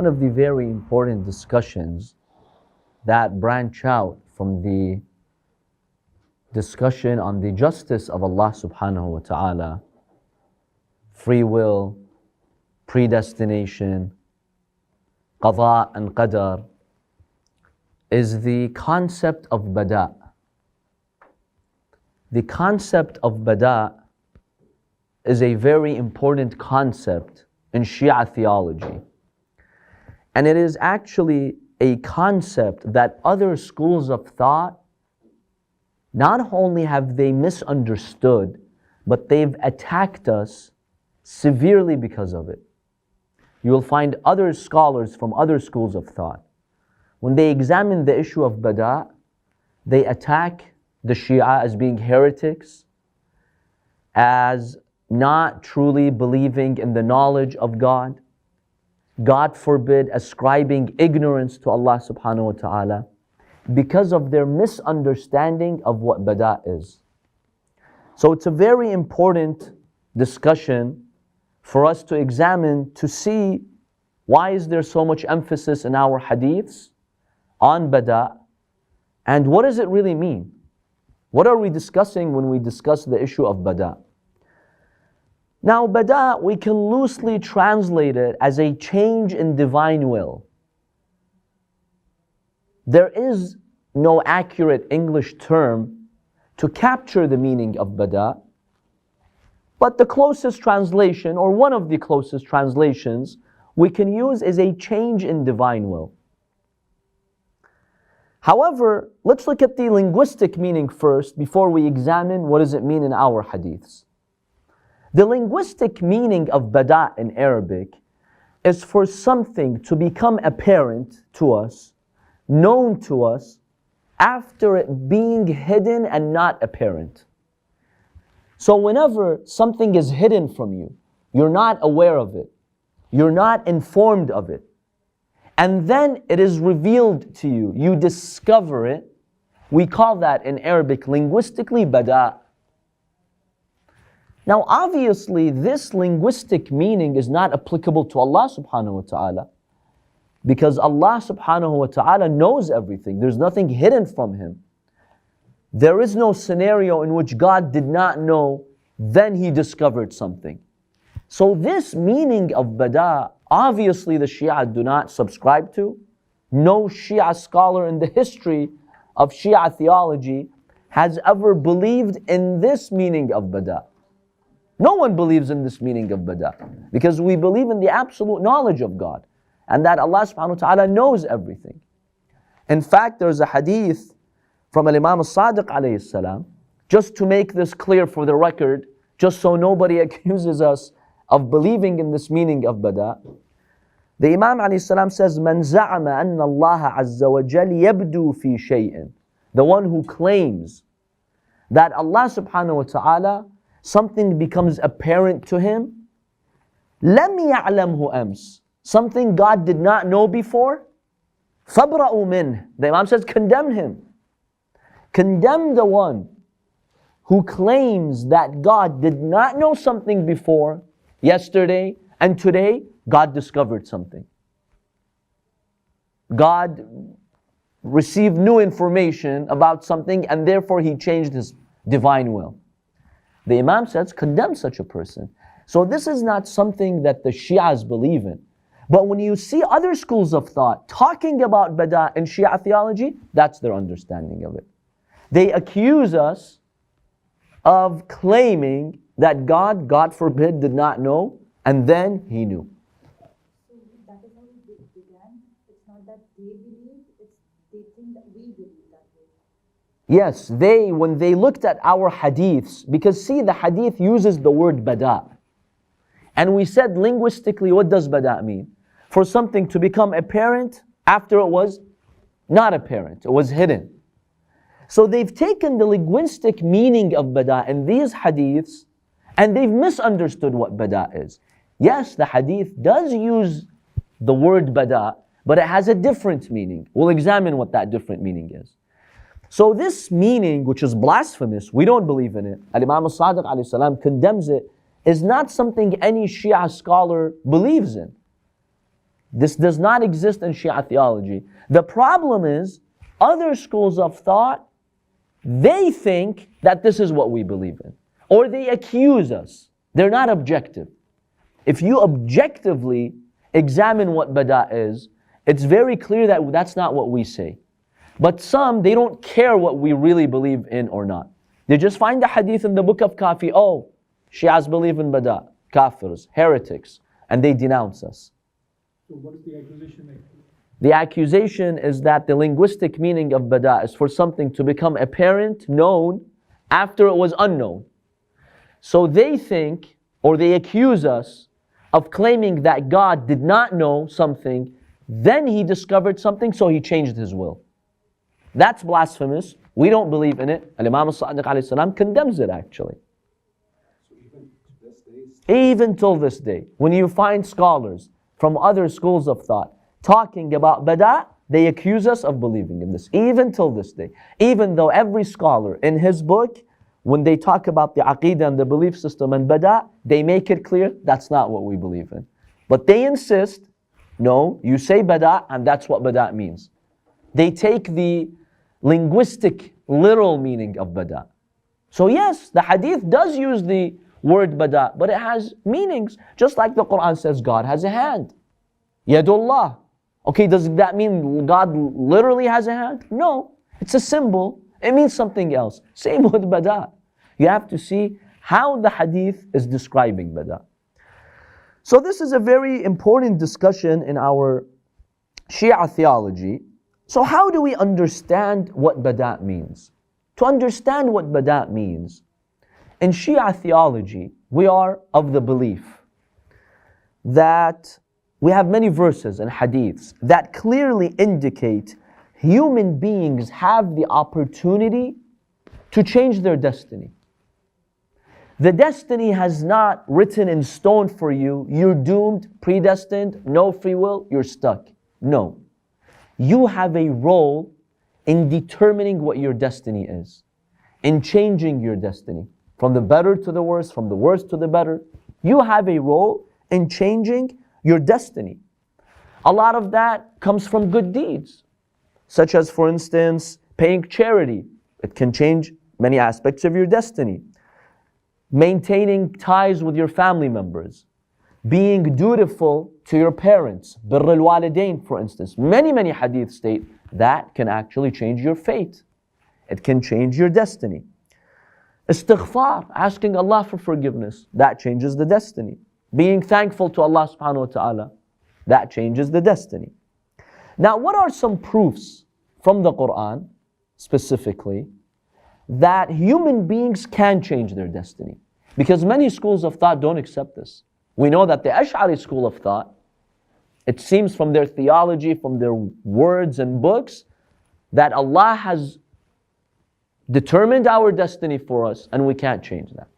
one of the very important discussions that branch out from the discussion on the justice of Allah subhanahu wa ta'ala, free will, predestination, qada and qadar, is the concept of Bada. The concept of Bada is a very important concept in Shia theology. And it is actually a concept that other schools of thought, not only have they misunderstood, but they've attacked us severely because of it. You will find other scholars from other schools of thought, when they examine the issue of Bada, they attack the Shia as being heretics, as not truly believing in the knowledge of God, God forbid, ascribing ignorance to Allah subhanahu wa ta'ala, because of their misunderstanding of what Bada is. So it's a very important discussion for us to examine, to see why is there so much emphasis in our hadiths on Bada, and what does it really mean? What are we discussing when we discuss the issue of Bada? Now, Bada, we can loosely translate it as a change in divine will. There is no accurate English term to capture the meaning of Bada, but the closest translation, or one of the closest translations we can use, is a change in divine will. However, let's look at the linguistic meaning first before we examine what does it mean in our hadiths. The linguistic meaning of Bada in Arabic is for something to become apparent to us, known to us, after it being hidden and not apparent. So whenever something is hidden from you, you're not aware of it, you're not informed of it, and then it is revealed to you, you discover it, we call that in Arabic linguistically Bada. Now obviously this linguistic meaning is not applicable to Allah subhanahu wa ta'ala, because Allah subhanahu wa ta'ala knows everything. There's nothing hidden from Him. There is no scenario in which God did not know, then He discovered something. So this meaning of Bada, obviously the Shia do not subscribe to. No Shia scholar in the history of Shia theology has ever believed in this meaning of Bada. No one believes in this meaning of Bada, because we believe in the absolute knowledge of God, and that Allah subhanahu wa ta'ala knows everything. In fact, there's a hadith from Imam Sadiq alayhi salam, just to make this clear for the record, just so nobody accuses us of believing in this meaning of Bada. The Imam alayhi salam says, "Man za'ama anna Allah azza wa jal yabdu fi shay'in." The one who claims that Allah subhanahu wa ta'ala, something becomes apparent to him, lam ya'lamhu ams, something God did not know before, fabra'u minh. The Imam says, condemn him. Condemn the one who claims that God did not know something before, yesterday, and today God discovered something. God received new information about something and therefore He changed His divine will. The Imam says, condemn such a person. So this is not something that the Shias believe in. But when you see other schools of thought talking about Bada in Shia theology, that's their understanding of it. They accuse us of claiming that God forbid, did not know, and then He knew. So that is how it began. It's not that they believe, it's they think that we believe that way. Yes, when they looked at our hadiths, because see, the hadith uses the word Bada. And we said linguistically, what does Bada mean? For something to become apparent after it was not apparent, it was hidden. So they've taken the linguistic meaning of Bada in these hadiths, and they've misunderstood what Bada is. Yes, the hadith does use the word Bada, but it has a different meaning. We'll examine what that different meaning is. So this meaning, which is blasphemous, we don't believe in it, Imam Sadiq alayhi salam condemns it, is not something any Shia scholar believes in. This does not exist in Shia theology. The problem is, other schools of thought, they think that this is what we believe in. Or they accuse us. They're not objective. If you objectively examine what Bada is, it's very clear that that's not what we say. But some, they don't care what we really believe in or not. They just find the hadith in the book of Kafi, oh, Shias believe in Bada, kafirs, heretics, and they denounce us. So what is the accusation? The accusation is that the linguistic meaning of Bada is for something to become apparent, known, after it was unknown. So they think, or they accuse us of claiming that God did not know something, then He discovered something, so He changed His will. That's blasphemous. We don't believe in it. Imam Sadiq alayhi salam condemns it actually. So even to this day, Even till this day, when you find scholars from other schools of thought talking about Bada, they accuse us of believing in this. Even till this day. Even though every scholar in his book, when they talk about the Aqidah and the belief system and Bada, they make it clear that's not what we believe in. But they insist, no, you say Bada and that's what Bada means. They take the linguistic, literal meaning of Bada. So yes, the hadith does use the word Bada, but it has meanings. Just like the Quran says God has a hand. Yadullah. Okay, does that mean God literally has a hand? No, it's a symbol. It means something else. Same with Bada. You have to see how the hadith is describing Bada. So this is a very important discussion in our Shia theology. So how do we understand what Bada means? To understand what Bada means, in Shia theology, we are of the belief that we have many verses and hadiths that clearly indicate human beings have the opportunity to change their destiny. The destiny has not written in stone for you. You're doomed, predestined, no free will, you're stuck. No. You have a role in determining what your destiny is, in changing your destiny, from the better to the worse, from the worse to the better. You have a role in changing your destiny. A lot of that comes from good deeds, such as, for instance, paying charity. It can change many aspects of your destiny. Maintaining ties with your family members. Being dutiful to your parents. Birr al-walidain, for instance. Many hadiths state that can actually change your fate. It can change your destiny. Istighfar, asking Allah for forgiveness, that changes the destiny. Being thankful to Allah subhanahu wa ta'ala, that changes the destiny. Now, what are some proofs from the Quran, specifically, that human beings can change their destiny? Because many schools of thought don't accept this. We know that the Ash'ari school of thought, it seems from their theology, from their words and books, that Allah has determined our destiny for us and we can't change that.